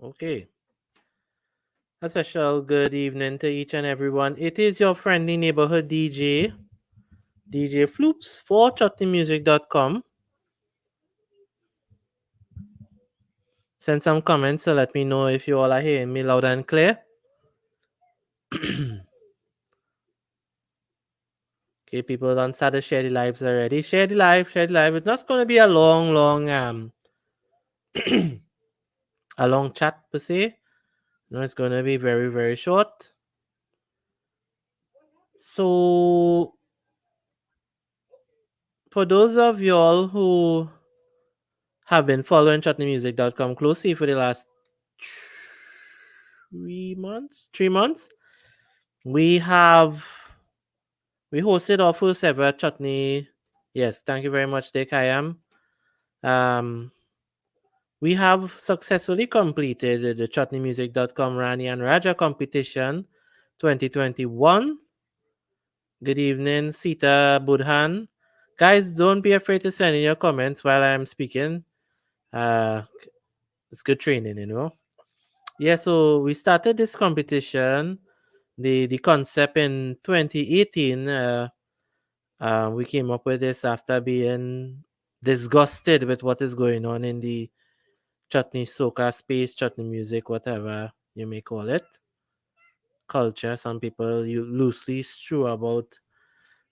Okay. A special good evening to each and everyone. It is your friendly neighborhood DJ Floops for chutneymusic.com. Send some comments to let me know if you all are hearing me loud and clear. Okay, people don't start to share the lives already. Share the live, share the live. It's not going to be a long a long chat per se. No, it's going to be very short. So, for those of y'all who have been following chutneymusic.com closely for the last 3 months, we hosted our first ever chutney. Yes, thank you very much, Dick. I am. Um, we have successfully completed the chutneymusic.com Rani and Raja competition 2021. Good evening, Sita Budhan. Guys, don't be afraid to send in your comments while I'm speaking. Uh, it's good training, you know. Yeah, so we started this competition, the concept in 2018. We came up with this after being disgusted with what is going on in the chutney soca space, chutney music, whatever you may call it, culture. Some people you loosely strew about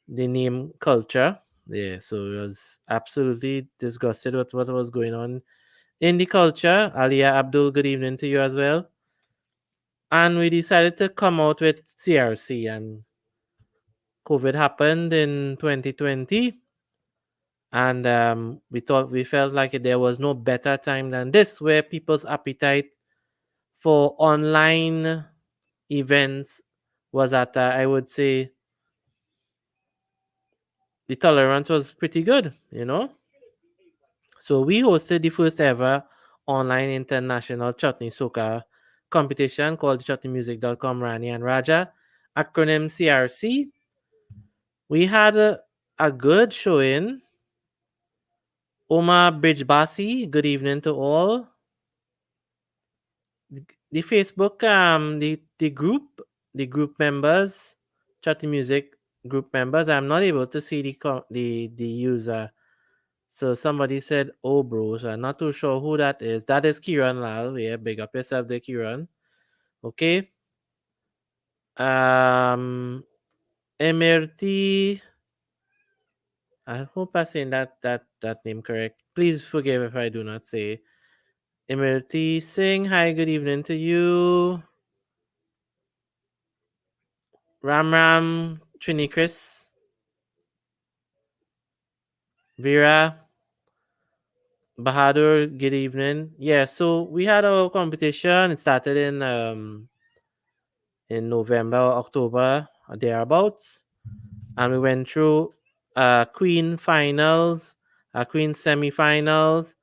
the name culture. Yeah, so it was absolutely disgusted with what was going on in the culture. Alia Abdul, good evening to you as well. And we decided to come out with CRC, and COVID happened in 2020, and we felt like there was no better time than this, where people's appetite for online events was at I would say the tolerance was pretty good, you know. So we hosted the first ever online international chutney soca competition called chutneymusic.com Rani and Raja, acronym CRC. We had a good showing. Oma Bridgebasi, good evening to all. The Facebook, the group members, Chatty Music group members. I'm not able to see the user. So somebody said, "Oh, bro," so I'm not too sure who that is. That is Kiran Lal. Yeah, big up yourself, there, Kiran. Okay. Emirti. I hope I'm saying that name correct. Please forgive if I do not say. Emirti Singh, hi, good evening to you. Ram, Trini Chris, Vera, Bahadur, good evening. Yeah, so we had our competition. It started in November or October or thereabouts. And we went through Queen finals, Queen semifinals,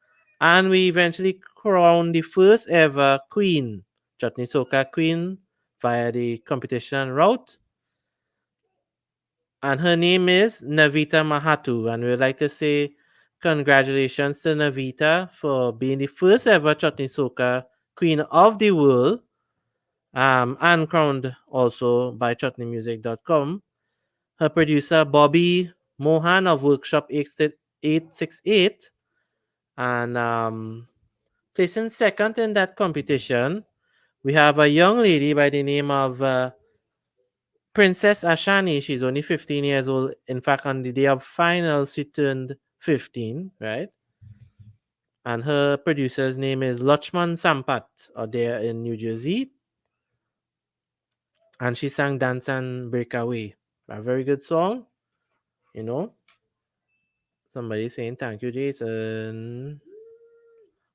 and we eventually crowned the first ever Queen, Chutney Soca Queen, via the competition route. And her name is Navita Mahatu. And we'd like to say congratulations to Navita for being the first ever Chutney Soca Queen of the World, and crowned also by chutneymusic.com. Her producer, Bobby Mohan of Workshop 868, and placing second in that competition, we have a young lady by the name of Princess Ashani. She's only 15 years old. In fact, on the day of finals, she turned 15, right? And her producer's name is Lachman Sampat, or there in New Jersey. And she sang Dance and Breakaway. A very good song, you know. Somebody saying thank you, Jason.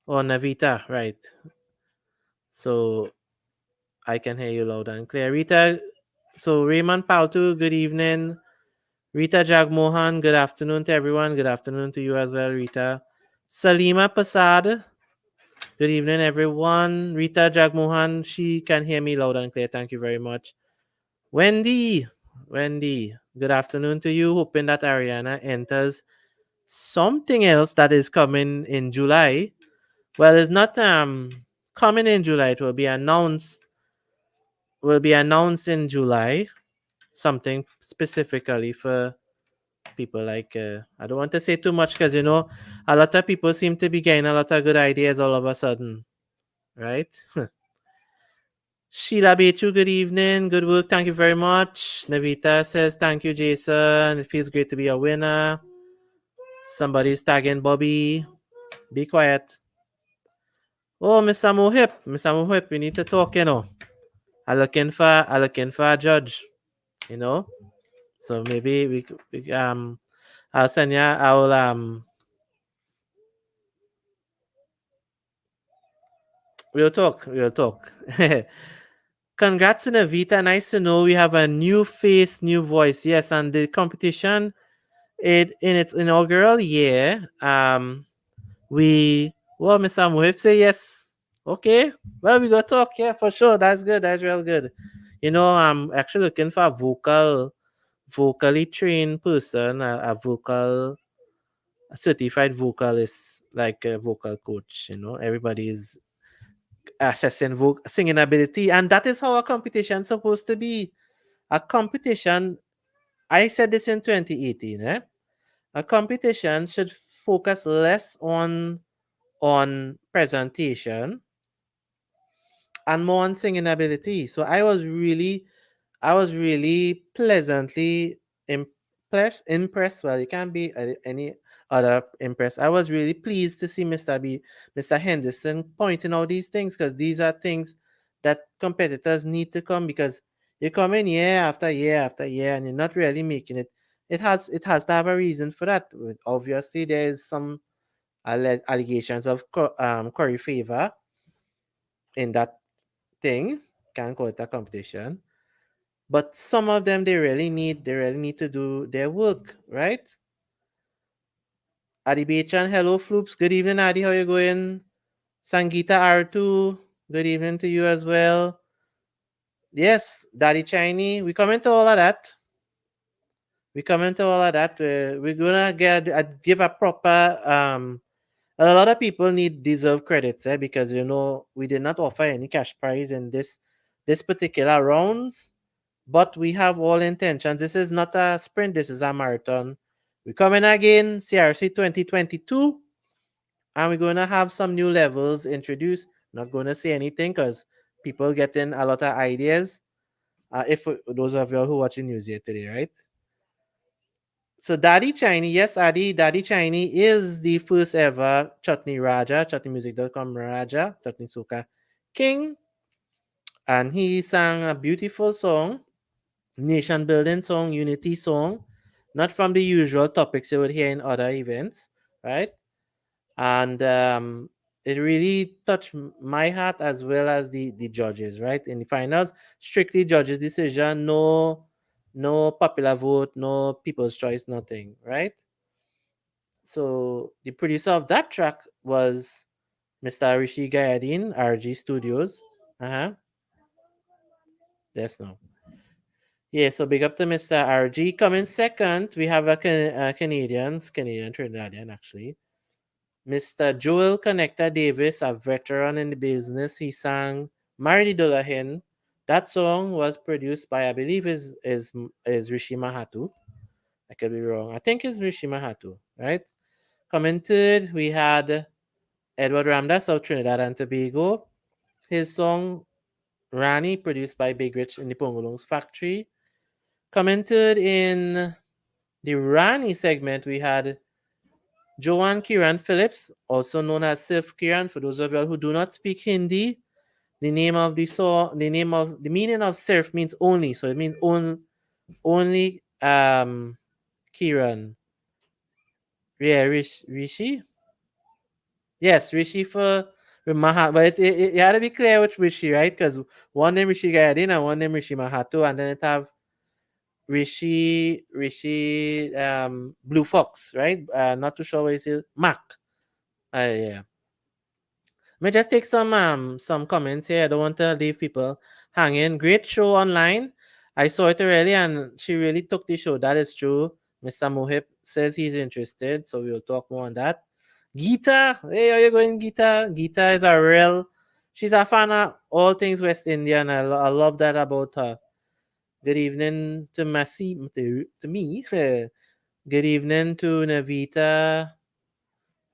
Oh, Navita, right. So I can hear you loud and clear. Rita, so Raymond Pautu, good evening. Rita Jagmohan, good afternoon to everyone. Good afternoon to you as well, Rita. Salima Pasad, good evening, everyone. Rita Jagmohan, she can hear me loud and clear. Thank you very much. Wendy, good afternoon to you. Hoping that Ariana enters something else that is coming in July. Well, it's not coming in July. It will be announced in July. Something specifically for people like I don't want to say too much because a lot of people seem to be getting a lot of good ideas all of a sudden, right? Sheila Bechu, good evening, good work, thank you very much. Navita says thank you, Jason. It feels great to be a winner. Somebody's tagging Bobby. Be quiet. Oh, Mr. Mohip, Mr. Mohip, we need to talk. I looking for a judge. You know, so maybe I'll send you. We'll talk. We'll talk. Congrats, Navita. Nice to know we have a new face, new voice. Yes, and the competition, it in its inaugural year, we well, Mr. Muhip say yes. Okay. Well, we go talk. Yeah, for sure. That's good. That's real good. I'm actually looking for a vocally trained person, a certified vocalist, like a vocal coach. Everybody is assessing singing ability, and that is how a competition is supposed to be. A competition, I said this in 2018, a competition should focus less on presentation and more on singing ability. So I was really pleasantly impressed. Well, you can't be any other impressed. I was really pleased to see Mr. Henderson pointing out these things, because these are things that competitors need to come, because you come in year after year after year and you're not really making it. It has to have a reason for that. Obviously, there is some allegations of curry favor in that thing. Can't call it a competition, but some of them they really need to do their work, right? Adi Bechan, hello Floops, good evening Adi, how you going? Sangita R2, good evening to you as well. Yes, Daddy Chinese, we come into all of that. We're gonna give a proper a lot of people deserve credits, because we did not offer any cash prize in this particular rounds. But we have all intentions. This is not a sprint, this is a marathon. We're coming again, CRC 2022, and we're going to have some new levels introduced. Not going to say anything because people getting a lot of ideas. If those of you who watching news here today, right? So Daddy Chinese, yes, Daddy Chinese is the first ever Chutney Raja, chutneymusic.com Raja, Chutney Soca King. And he sang a beautiful song, nation building song, unity song, not from the usual topics you would hear in other events, right? And it really touched my heart as well as the judges, right? In the finals, strictly judges' decision, no popular vote, no people's choice, nothing, right? So the producer of that track was Mr. Rishi Gayadin, RG Studios. Uh-huh. Yes, no. Yeah, so big up to Mr. RG. Coming second, we have a Canadian Trinidadian actually. Mr. Joel Connector Davis, a veteran in the business. He sang Marty Dolahin. That song was produced by, I believe, is Rishi Mahatu. I could be wrong. I think it's Rishi Mahatu, right? Coming third, we had Edward Ramdas of Trinidad and Tobago. His song Rani, produced by Big Rich in the Pongolong's factory. Commented in the Rani segment, we had Joanne Kiran Phillips, also known as Sif Kiran. For those of you who do not speak Hindi, the meaning of Sif means only. So it means only Kiran. Yeah, Rishi. Yes, Rishi for Mahat, but you had to be clear which Rishi, right? Because one name Rishi Gayadin and one name Rishi Mahatu, and then it have Rishi Blue Fox, right? Not too sure what is it. Mac. Yeah. Let me just take some comments here. I don't want to leave people hanging. Great show online. I saw it already and she really took the show. That is true. Mr. Mohip says he's interested, so we'll talk more on that. Geeta, hey, how you going, Geeta? Geeta is a real. She's a fan of all things West Indian. I love that about her. Good evening to to me. Good evening to Navita.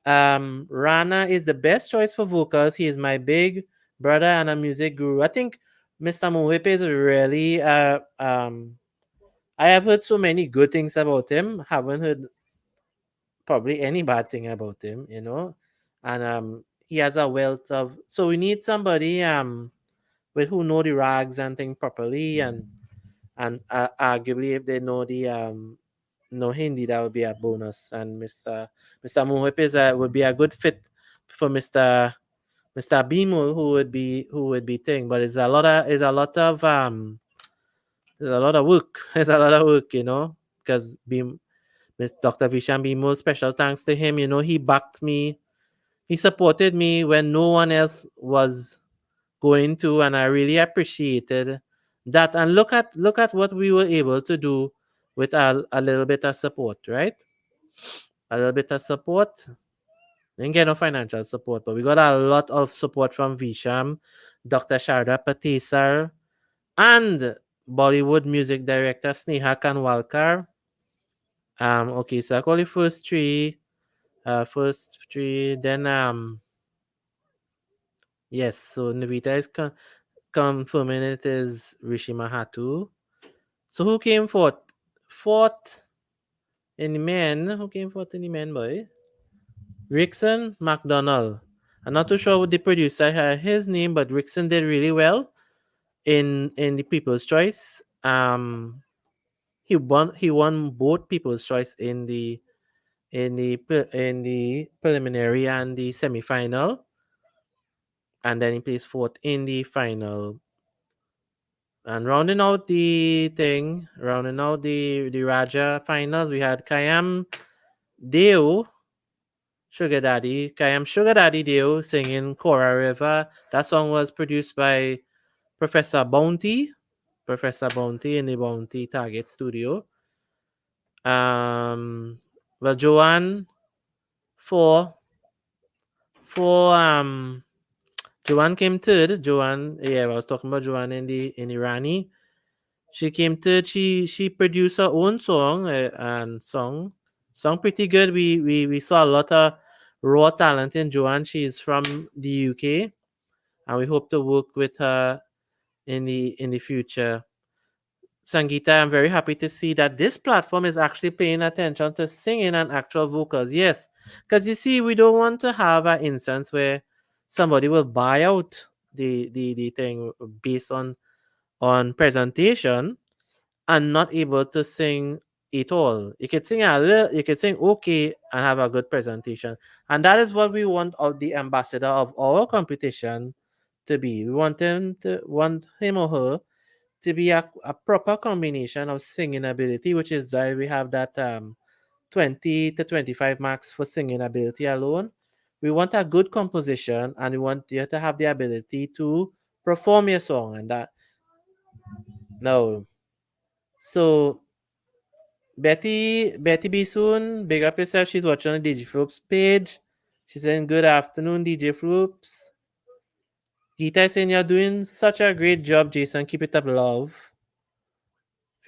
Rana is the best choice for vocals. He is my big brother and a music guru. I think Mr. Mohip is really I have heard so many good things about him. Haven't heard probably any bad thing about him, you know. And he has a wealth of, so we need somebody with who know the rags and thing properly, and arguably if they know the know Hindi, that would be a bonus. And Mr. Mohip is would be a good fit for Mr. Bimul, who would be thing, but it's a lot of work. It's a lot of work, you know, because Dr. Vishan Bimul, special thanks to him. You know, he backed me. He supported me when no one else was going to, and I really appreciated that. And look at what we were able to do with a little bit of support, right? A little bit of support. Didn't get no financial support, but we got a lot of support from Visham, Dr. Sharda Patisar, and Bollywood music director Sneha Kanwalkar. Okay, so I call the first three. First three. Then yes. So Navita is confirming it is Rishi Mahatu. So who came fourth? Fourth in the men. Who came fourth in the men, boy? Rickson McDonald. I'm not too sure what the producer had his name, but Rickson did really well in the People's Choice. He won both People's Choice in the preliminary and the semi-final, and then he placed fourth in the final. And rounding out the Raja finals, we had Deo, Sugar Daddy Deo singing Cora River. That song was produced by Professor Bounty, in the Bounty Target Studio. Well, Joanne for for Joanne came third. Joanne, yeah, I was talking about Joanne in the Rani. She came third. She produced her own song and song pretty good. We saw a lot of raw talent in Joanne. She's from the UK, and we hope to work with her in the future. Sangita, I'm very happy to see that this platform is actually paying attention to singing and actual vocals. Yes, because you see, we don't want to have an instance where somebody will buy out the thing based on presentation and not able to sing it all. You could sing a little, you could sing okay and have a good presentation, and that is what we want of the ambassador of our competition to be. We want him or her to be a proper combination of singing ability, which is why we have that 20 to 25 marks for singing ability alone. We want a good composition, and we want you to have the ability to perform your song, and that no. So Betty B soon, big up yourself. She's watching on the DJ Floops page. She's saying good afternoon, DJ Floops. Gita is saying you're doing such a great job, Jason. Keep it up, love.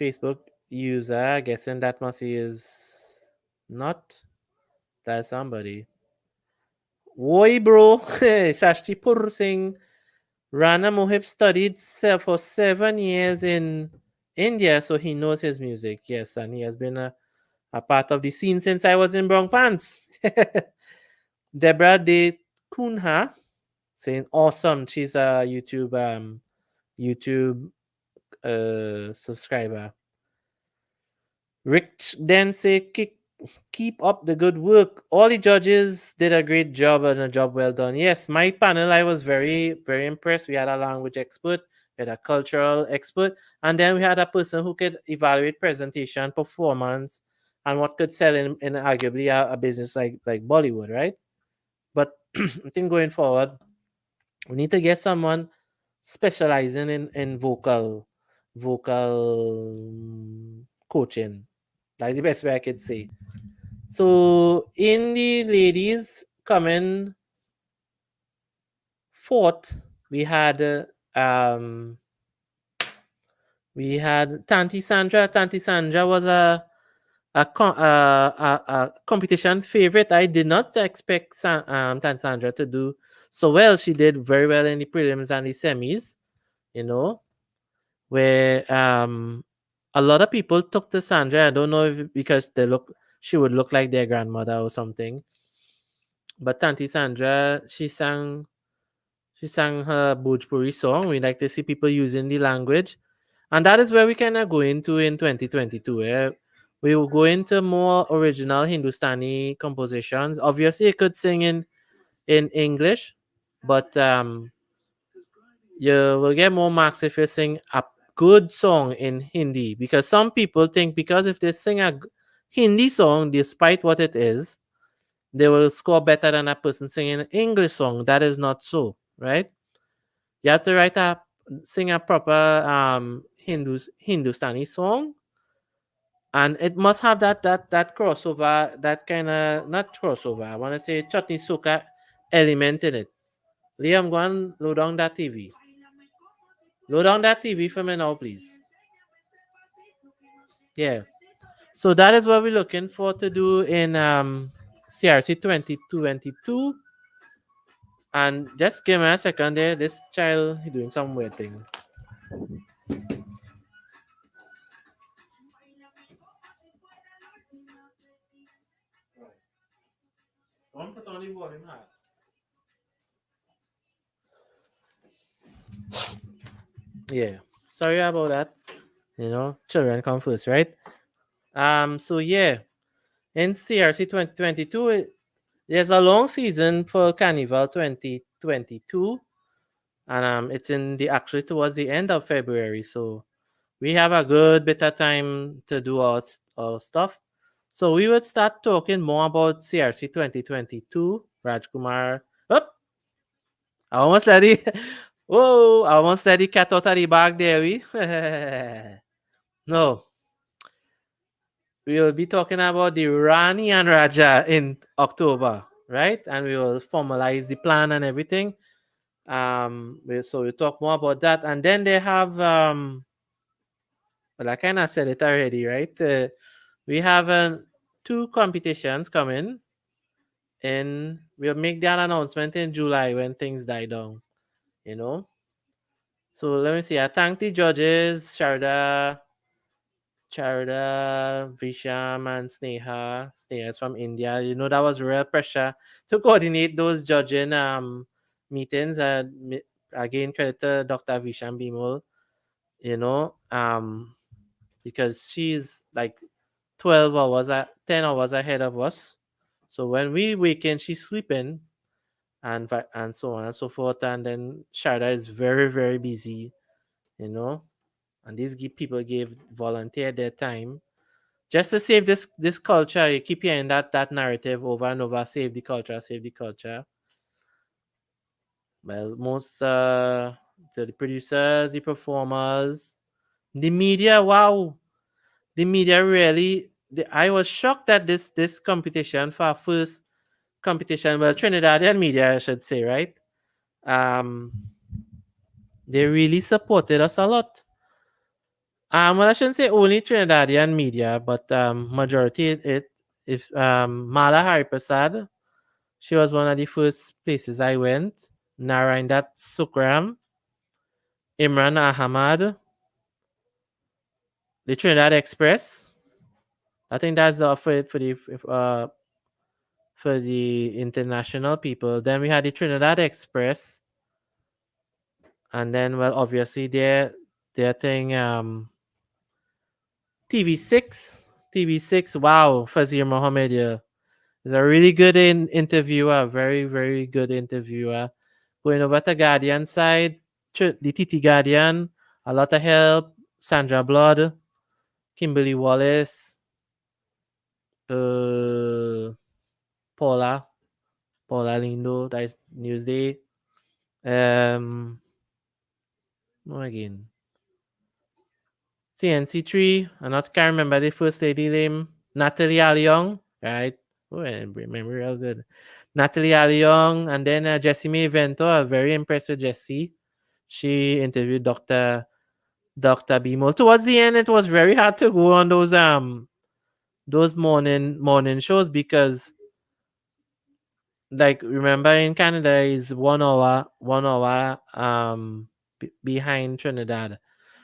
Facebook user, guessing that must is not that somebody. Woi bro, Sashti Pur Singh. Rana Mohib studied for 7 years in India, so he knows his music. Yes, and he has been a part of the scene since I was in Brown Pants. Deborah De Kunha saying awesome. She's a YouTube subscriber. Rick then say keep up the good work. All the judges did a great job and a job well done. Yes, my panel, I was very impressed. We had a language expert, we had a cultural expert, and then we had a person who could evaluate presentation, performance, and what could sell in arguably a business like Bollywood, right? But I think going forward, we need to get someone specializing in vocal coaching. That's the best way I could say. So in the ladies coming fourth, We had we had Tanti Sandra. Tanti Sandra was a competition favorite. I did not expect Tanti Sandra to do so well. She did very well in the prelims and the semis. You know, where a lot of people took to Sandra. I don't know if because she would look like their grandmother or something. But Tanti Sandra, she sang her Bhojpuri song. We like to see people using the language. And that is where we kind of go into in 2022. We will go into more original Hindustani compositions. Obviously, you could sing in English, but you will get more marks if you sing a good song in Hindi. Because some people think because if they sing a Hindi song, despite what it is, they will score better than a person singing an English song. That is not so, right? You have to sing a proper Hindustani song, and it must have that crossover, that kind of not crossover. I want to say chutney soca element in it. Liam, go and load down that TV. Load down that TV for me now, please. Yeah. So that is what we're looking for to do in CRC 2022. And just give me a second there. This child is doing some weird thing. Don't put on the volume high. Yeah. Sorry about that. Children come first, right? So yeah, in CRC 2022, there's a long season for Carnival 2022, and it's in the actually towards the end of February. So we have a good bit of time to do our stuff. So we would start talking more about CRC 2022. Rajkumar, up! I almost let it. Whoa! I almost let the cat out of the bag there. We no. We will be talking about the Rani and Raja in October, right? And we will formalize the plan and everything. So we'll talk more about that. And then they have, well, I kind of said it already, right? We have two competitions coming, and we'll make that announcement in July when things die down, you know? So let me see. I thank the judges, Charda, Visham, and Sneha. Sneha is from India. That was real pressure to coordinate those judging meetings. Again, credit to Dr. Visham Bimol, you know, because she's like 12 hours, 10 hours ahead of us. So when we waken, she's sleeping, and so on and so forth. And then Sharda is very, very busy, you know, and these people gave volunteer their time just to save this culture. You keep hearing that narrative over and over. Save the culture, save the culture. Well, most the producers, the performers, the media. Wow, the media really. I was shocked that this competition for our first competition. Well, Trinidadian media, I should say, right? Um, they really supported us a lot. Well, I shouldn't say only Trinidadian media, but majority if Mala Hariprasad, she was one of the first places I went. Narayandat Sukram, Imran Ahmad, the Trinidad Express. I think that's the for the international people. Then we had the Trinidad Express, and then well, obviously their thing TV6, TV6. Wow, Fazir Mohammed, yeah. He's a really good interviewer, very, very good interviewer. Going over to Guardian side, the TT Guardian, a lot of help. Sandra Blood, Kimberly Wallace, uh, Paula, Paula Lindo, that is Newsday. No again. CNC3, I not can't remember the first lady name. Natalie Aliong, right? Oh, I remember real good. Natalie Aliong, and then Jessie May Vento. I'm very impressed with Jessie. She interviewed Dr. Bimo. Towards the end, it was very hard to go on those morning shows because, like, remember in Canada is 1 hour behind Trinidad.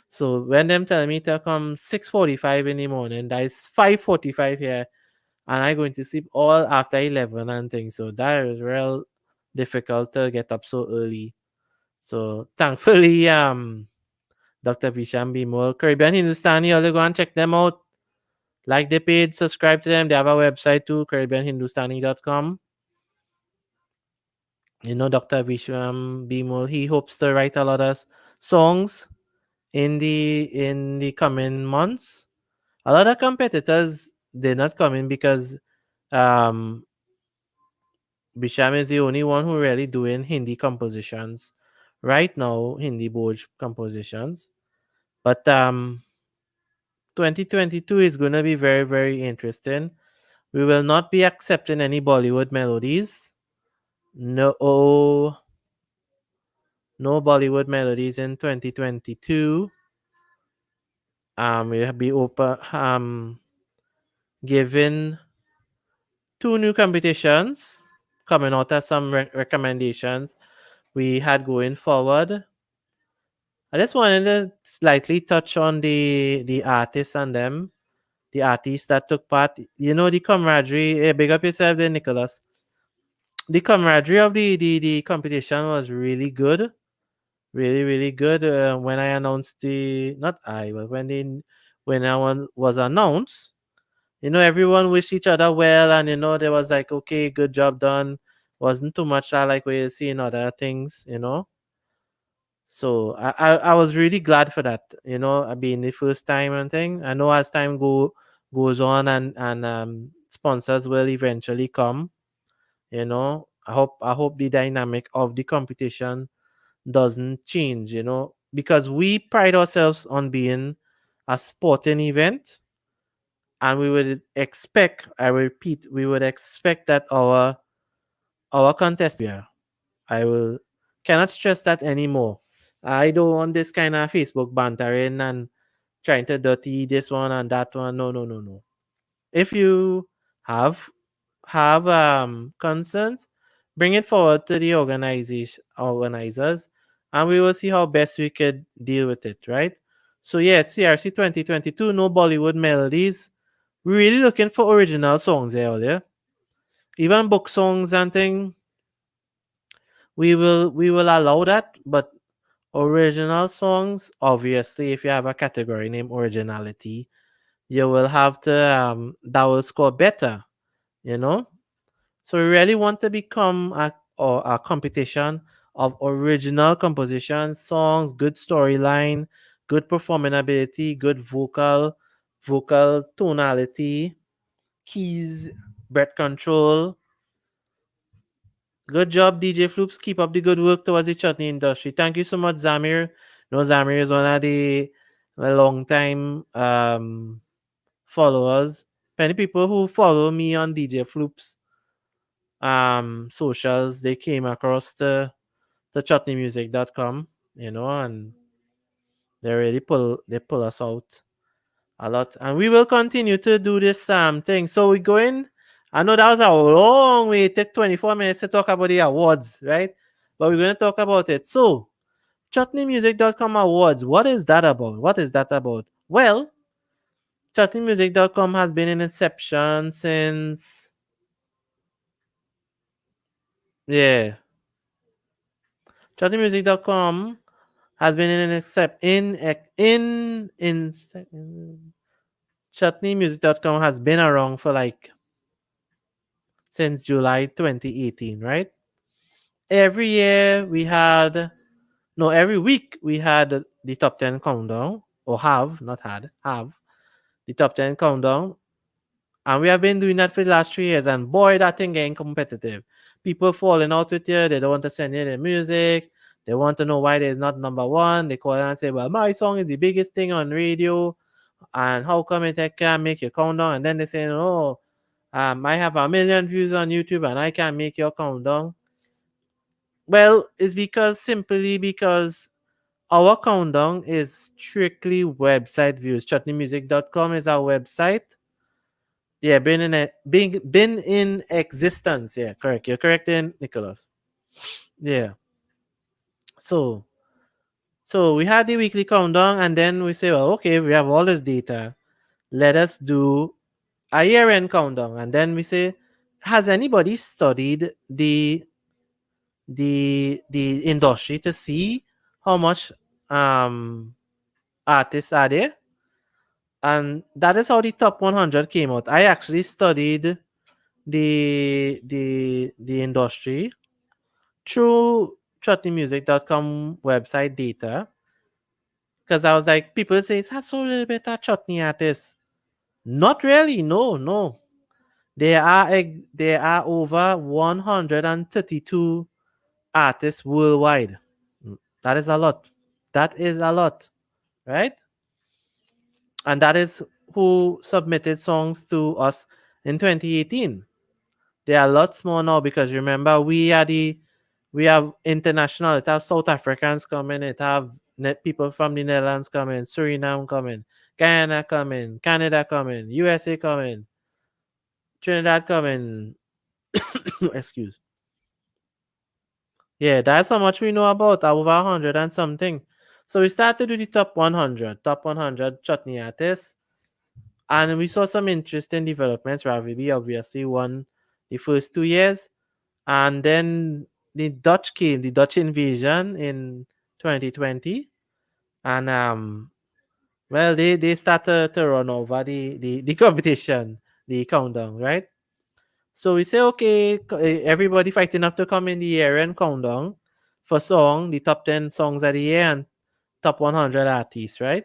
So when them tell me to come 6:45 in the morning, that is 5:45 here, and I going to sleep all after 11 and things. So that is real difficult to get up so early. So thankfully, Dr. Visham Bimol, Caribbean Hindustani, all you go and check them out. Like the page, subscribe to them. They have a website too, CaribbeanHindustani.com. You know, Dr. Visham Bimol, he hopes to write a lot of songs in the coming months. A lot of competitors did not come in because um Bisham is the only one who really doing Hindi compositions right now, Hindi Boj compositions. But 2022 is going to be very, very interesting. We will not be accepting any Bollywood melodies. No, no Bollywood melodies in 2022. We'll be open, given two new competitions coming out as some recommendations we had going forward. I just wanted to slightly touch on the artists and them, the artists that took part. You know, the camaraderie. Big up yourself there, Nicholas. The camaraderie of the competition was really good, really really good. When I announced the not I, but when I was announced, you know, everyone wished each other well, and you know, there was like, okay, good job done. Wasn't too much like we see in other things, you know. So I was really glad for that, you know, being the first time and thing. I know as time goes on and sponsors will eventually come, you know. I hope the dynamic of the competition doesn't change, you know, because we pride ourselves on being a sporting event, and we would expect, I repeat, we would expect that our contest here. I will cannot stress that anymore. I don't want this kind of Facebook bantering and trying to dirty this one and that one. No, no, no, no. If you have concerns, bring it forward to the organizers, and we will see how best we could deal with it, right? So yeah, CRC 2022, no Bollywood melodies. We're really looking for original songs here, yeah. Even book songs and thing, we will allow that, but original songs, obviously, if you have a category named originality, you will have to that will score better, you know. So we really want to become a competition of original compositions, songs, good storyline, good performing ability, good vocal tonality, keys, breath control. Good job, DJ Floops. Keep up the good work towards the chutney industry. Thank you so much, Zamir. You know, Zamir is one of the long time followers. Many people who follow me on DJ Floops socials, they came across the chutneymusic.com, you know, and they pull us out a lot. And we will continue to do this thing. So we're going, I know that was a long way. It took 24 minutes to talk about the awards, right? But we're going to talk about it. So chutneymusic.com awards, what is that about? What is that about? Well, chutneymusic.com has been in inception since, yeah, chutneymusic.com has been in chutneymusic.com has been around for like since July 2018, right? Every year we had, no, every week we had the top 10 countdown, or have the top 10 countdown. And we have been doing that for the last 3 years. And boy, that thing getting competitive. People falling out with you. They don't want to send you their music. They want to know why there's not number one. They call and say, well, my song is the biggest thing on radio. And how come it can't make your countdown? And then they say, oh, I have 1 million views on YouTube and I can't make your countdown. Well, it's simply because Our countdown is strictly website views. Chutneymusic.com is our website. Yeah, been in existence. Yeah, correct. You're correct, in Nicholas. Yeah. So we had the weekly countdown, and then we say, well, okay, we have all this data. Let us do a year-end countdown, and then we say, has anybody studied the industry to see how much um artists are there? And that is how the top 100 came out. I actually studied the industry through chutneymusic.com website data, because I was like, people say it has so little bit of chutney artists. Not really, no, no. There are over 132 artists worldwide. That is a lot. That is a lot, right? And that is who submitted songs to us in 2018. There are lots more now, because remember, we have international. It have South Africans coming. It have people from the Netherlands coming, Suriname coming, Guyana coming, Canada coming, USA coming, Trinidad coming. Excuse. Yeah, that's how much we know about. Over 100 and something. So we started with the top 100 chutney artists, and we saw some interesting developments. Ravi B obviously won the first 2 years, and then the Dutch invasion in 2020, and well, they started to run over the competition, the countdown, right? So we say, okay, everybody fighting up to come in the year and countdown for song, the top 10 songs of the year and top 100 artists, right?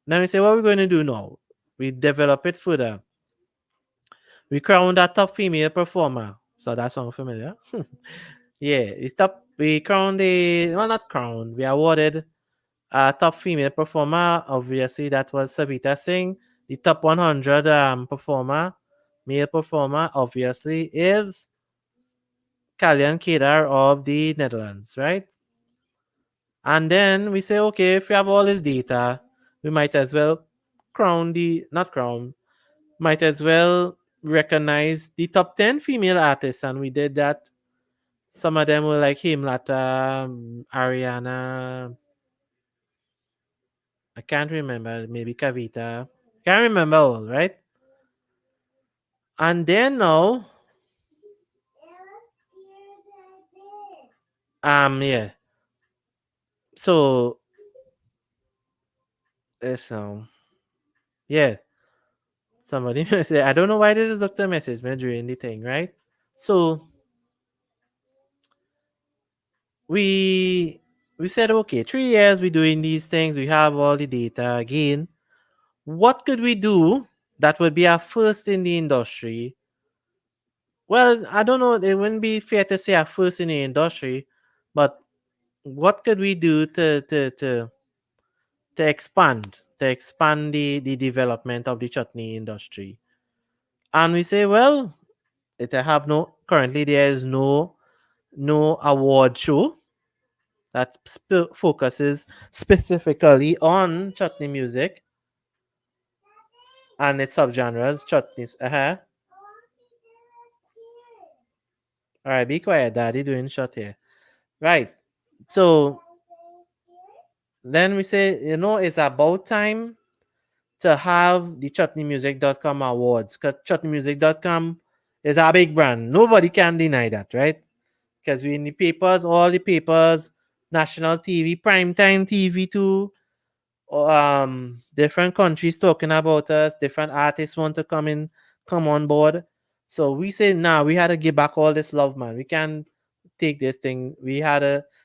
Then we say, what we're going to do now? We develop it further. We crown that top female performer. So that sounds familiar. Yeah, we crown well, not crowned, we awarded a top female performer. Obviously, that was Savita Singh. The top 100 performer, male performer, obviously, is Kalyan Kedar of the Netherlands, right? And then we say, okay, if we have all this data, we might as well not crown, might as well recognize the top 10 female artists. And we did that. Some of them were like Himlata, Ariana, I can't remember, maybe Kavita. Can't remember all, right? And then now, yeah. So, so yeah. Somebody say, I don't know why this is Dr. Message me during the thing, right? So we we said, okay, 3 years we doing these things, we have all the data again. What could we do that would be our first in the industry? Well, I don't know, it wouldn't be fair to say our first in the industry, but what could we do to expand the development of the chutney industry? And we say, well, it have no currently there is no award show that focuses specifically on chutney music and its subgenres. Chutneys. All right, be quiet, Daddy. Doing shot here. Right. So then we say, it's about time to have the chutneymusic.com awards. Because chutneymusic.com is a big brand. Nobody can deny that, right? Because we in the papers, all the papers, national TV, primetime TV too. Different countries talking about us, different artists want to come on board. So we say, nah, we had to give back all this love, man. We can't take this thing.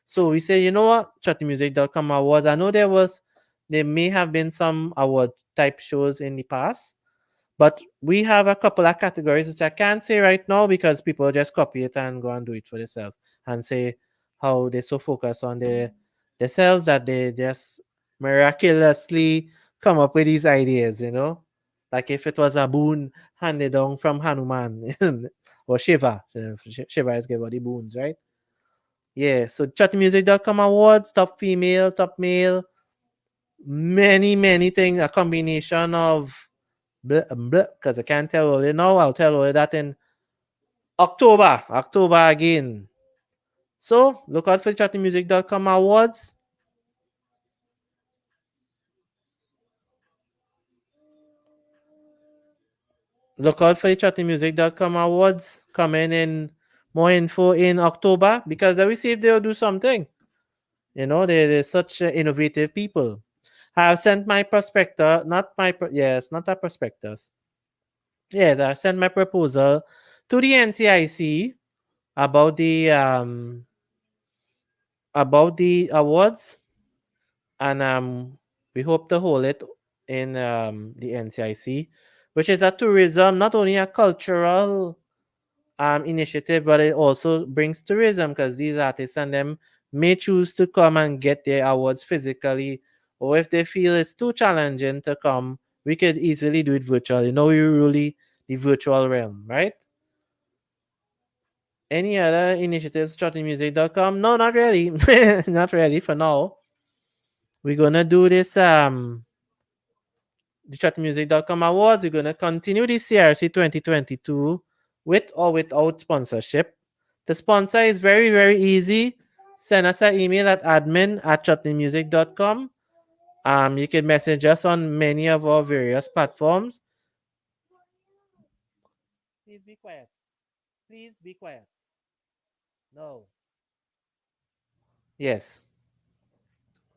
So we say, you know what? Chutneymusic.com awards. I know there may have been some award type shows in the past, but we have a couple of categories which I can't say right now because people just copy it and go and do it for themselves and say how they're so focused on themselves that they just miraculously come up with these ideas. Like if it was a boon handed down from Hanuman or Shiva. Shiva is given the boons, right? Yeah, so chutneymusic.com awards, top female, top male, many things, a combination of because I can't tell all you now. I'll tell all that in October again. So look out for chutneymusic.com awards. Look out for the chutneymusic.com awards coming in, more info in October, because they will see if they'll do something. They're such innovative people. I have sent my prospectus, yes, not a prospectus. Yes, I sent my proposal to the NCIC about the awards, and we hope to hold it in the NCIC, which is a tourism, not only a cultural initiative, but it also brings tourism, because these artists and them may choose to come and get their awards physically, or if they feel it's too challenging to come, we could easily do it virtually. We really the virtual realm, right? Any other initiatives, chutneymusic.com? No, not really. Not really for now. We're gonna do this the chutneymusic.com awards. We're gonna continue the CRC 2022 with or without sponsorship. The sponsor is very, very easy. Send us an email at admin@chutneymusic.com. You can message us on many of our various platforms. Please be quiet. Please be quiet. No. Yes.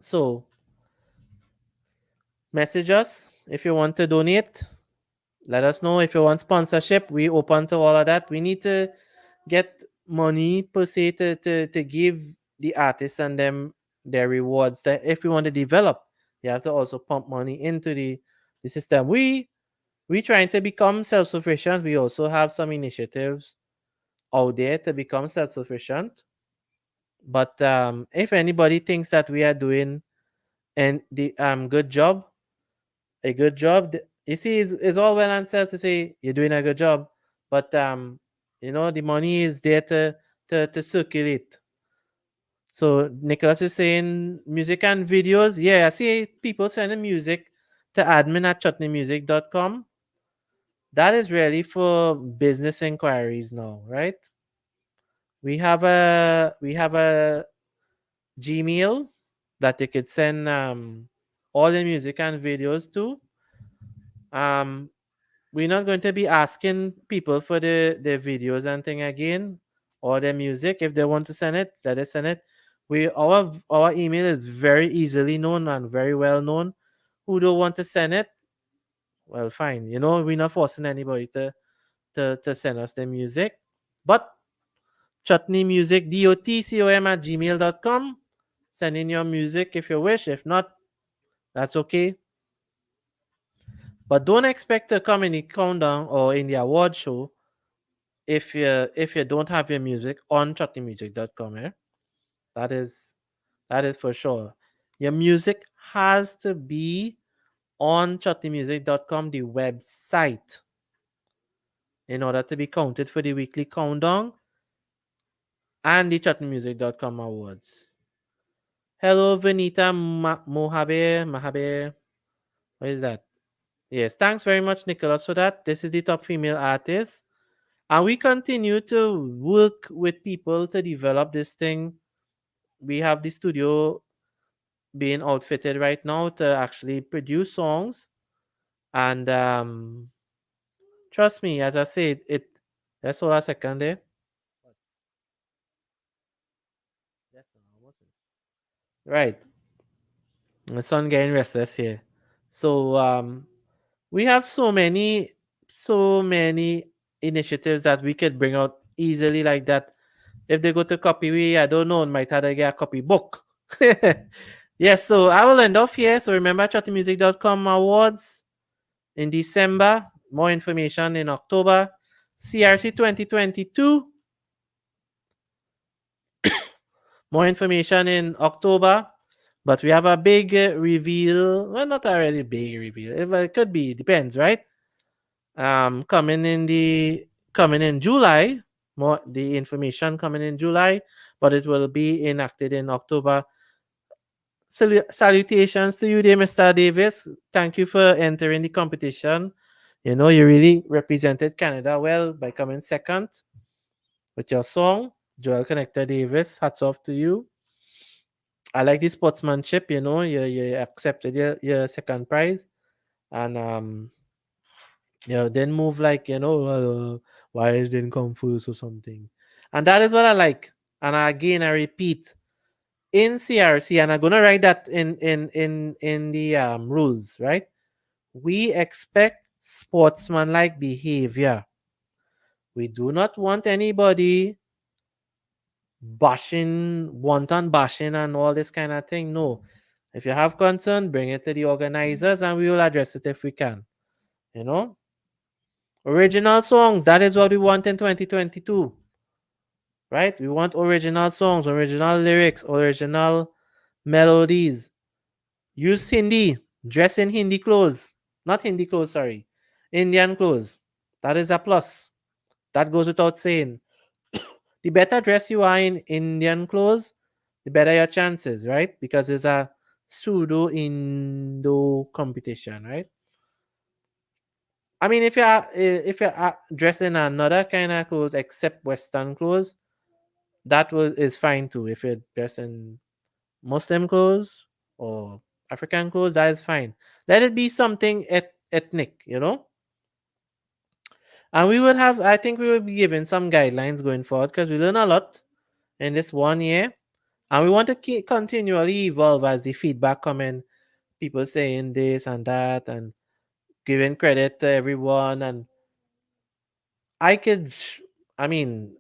So message us if you want to donate. Let us know if you want sponsorship. We open to all of that. We need to get money per se to give the artists and them their rewards. That if we want to develop, you have to also pump money into the system. We trying to become self-sufficient. We also have some initiatives out there to become self-sufficient. But if anybody thinks that we are doing and the good job, a good job. You see, it's all well and said to say you're doing a good job, but the money is there to circulate. So Nicholas is saying music and videos. Yeah, I see people sending music to admin@chutneymusic.com. That is really for business inquiries now, right? We have a Gmail that you could send all the music and videos to. Um, we're not going to be asking people for the videos and thing again, or the music. If they want to send it, let us send it. Our email is very easily known and very well known. Who don't want to send it, well, fine. We're not forcing anybody to send us the music. But chutney music, dotcom@gmail.com. Send in your music if you wish. If not, that's okay. But don't expect to come in the countdown or in the award show if you don't have your music on chutneymusic.com. That is that is for sure. Your music has to be on chutneymusic.com, the website, in order to be counted for the weekly countdown and the chutneymusic.com awards. Hello, Vanita Mohabe. What is that? Yes, thanks very much, Nicholas, for that. This is the top female artist. And we continue to work with people to develop this thing. We have the studio being outfitted right now to actually produce songs. And trust me, as I said, that's all I second there. Right. The sun getting restless here. So we have so many initiatives that we could bring out easily like that. If they go to copy, I don't know, might have to get a copy book. Yes, so I will end off here. So remember chattymusic.com awards in December. More information in October. CRC 2022. More information in October. But we have a big reveal. Well, not a really big reveal. It could be. Depends, right? Coming in July. more the information coming in July, but it will be enacted in October. Salutations to you there, Mr. Davis. Thank you for entering the competition. You know, you really represented Canada well by coming second with your song. Joel Connector Davis, hats off to you. I like the sportsmanship, you know, you accepted your second prize, and then move like, why it didn't come first or something. And that is what I like. And again, I repeat, in CRC, and I'm gonna write that in the rules, right? We expect sportsmanlike behavior. We do not want anybody bashing, wanton bashing, and all this kind of thing. No. If you have concern, bring it to the organizers and we will address it if we can. You know? Original songs, that is what we want in 2022. Right? We want original songs, original lyrics, original melodies. Use Hindi, dress in Hindi clothes. Not Hindi clothes, sorry. Indian clothes. That is a plus. That goes without saying. The better dress you are in Indian clothes, the better your chances, right? Because it's a pseudo Indo competition, right? I mean, if you're dressing another kind of clothes except Western clothes, that is fine too. If you're dressing Muslim clothes or African clothes, that is fine. Let it be something ethnic, you know. And we will have, I think, we will be given some guidelines going forward because we learn a lot in this 1 year, and we want to continually evolve as the feedback coming. People saying this and that, and giving credit to everyone. And I could, I mean,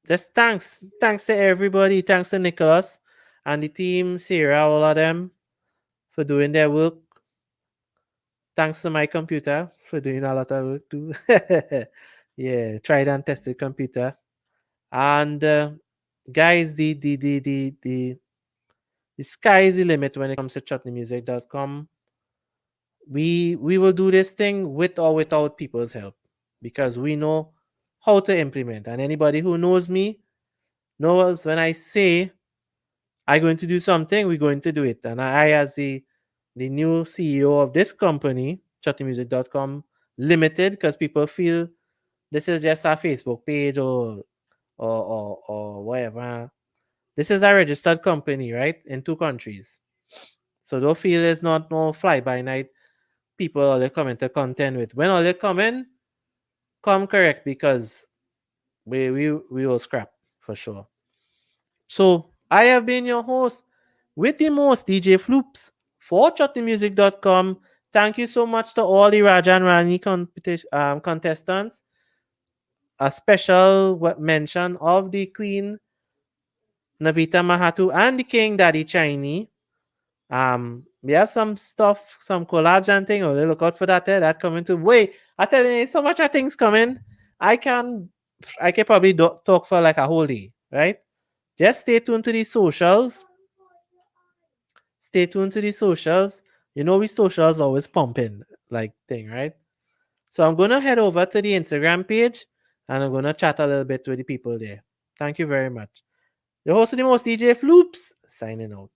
just thanks to everybody. Thanks to Nicholas and the team, Sarah, all of them for doing their work. Thanks to my computer for doing a lot of work too. Yeah, tried and tested computer. And guys, the sky is the limit when it comes to chutneymusic.com. We will do this thing with or without people's help because we know how to implement. And anybody who knows me knows when I say I'm going to do something, we're going to do it. And I as the new CEO of this company, chutneymusic.com Limited, because people feel this is just a Facebook page or whatever. This is a registered company, right? In 2 countries. So don't feel it's not no fly by night people all they comment the content with. When all they comment, come correct because we will scrap for sure. So I have been your host with the most, DJ Floops for chutneymusic.com. Thank you so much to all the Raja and Rani contestants. A special mention of the Queen Navita Mahatu and the King Daddy Chinese. We have some stuff, some collabs and thing. Oh, look out for that. That coming too. Wait, I tell you, so much of things coming. I can, I can probably talk for like a whole day, right? Just stay tuned to the socials. Stay tuned to the socials. You know, we socials always pumping like thing, right? So I'm gonna head over to the Instagram page and I'm gonna chat a little bit with the people there. Thank you very much. The host of the most, DJ Floops, signing out.